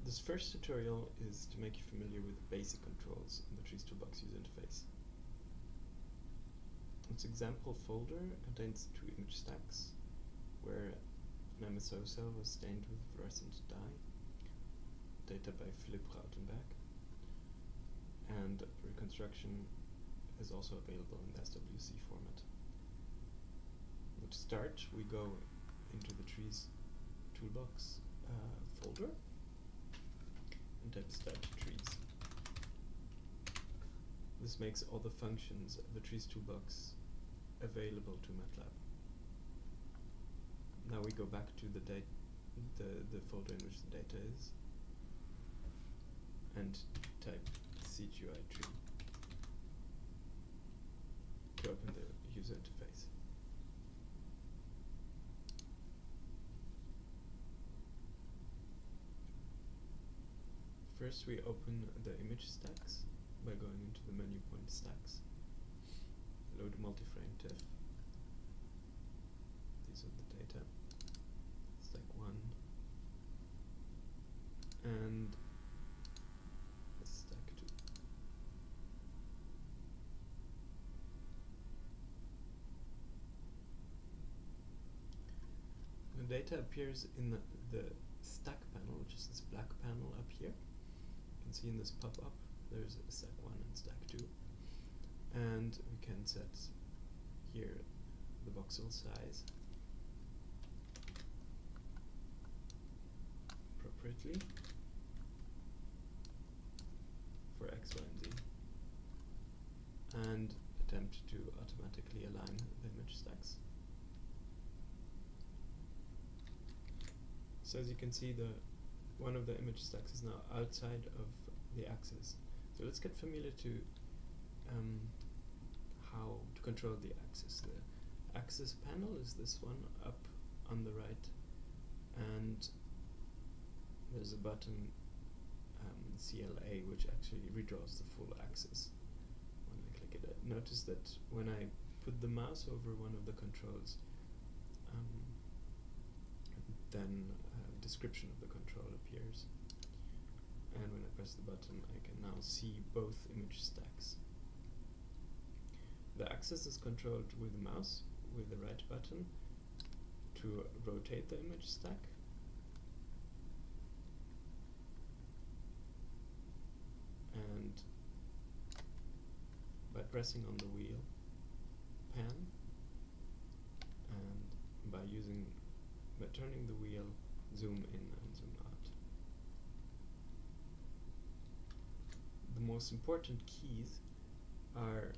This first tutorial is to make you familiar with the basic controls in the Trees Toolbox user interface. This example folder contains 2 image stacks, where an MSO cell was stained with fluorescent dye, data by Philipp Rautenberg, and reconstruction is also available in the SWC format. To start, we go into the Trees Toolbox folder and type start trees. This makes all the functions of the Trees Toolbox available to MATLAB. Now we go back to the folder in which the data is and type CGI tree to open the user interface. First we open the image stacks by going into the menu point stacks. Load multi-frame TIFF. These are the data. Stack 1 and stack 2. The data appears in the stack panel, which is this black panel up here. You can see in this pop-up there's a stack 1 and stack 2, and we can set here the voxel size appropriately for X, Y, and Z, and attempt to automatically align the image stacks. So as you can see, one of the image stacks is now outside of the axis. So let's get familiar to how to control the axis. The axis panel is this one up on the right, and there's a button CLA which actually redraws the full axis when I click it. Notice that when I put the mouse over one of the controls, then a description of the control appears, and when I press the button I can now see both image stacks. The axis is controlled with the mouse with the right button to rotate the image stack, and by pressing on the wheel pan, and by turning the wheel, zoom in and zoom out. The most important keys are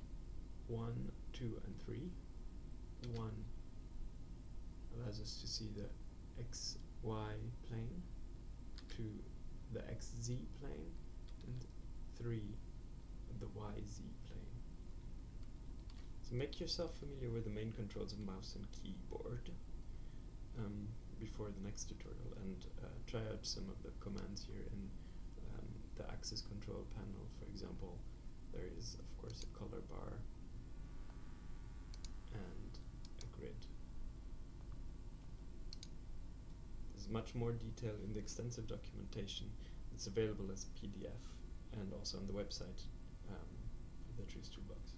1, 2, and 3. 1 allows us to see the XY plane, 2 the XZ plane, and 3 the YZ plane. So make yourself familiar with the main controls of mouse and keyboard before the next tutorial, and try out some of the commands here in the axis control panel. For example, there is of course a color bar and a grid. There's much more detail in the extensive documentation. It's available as PDF and also on the website of the Trees Toolbox.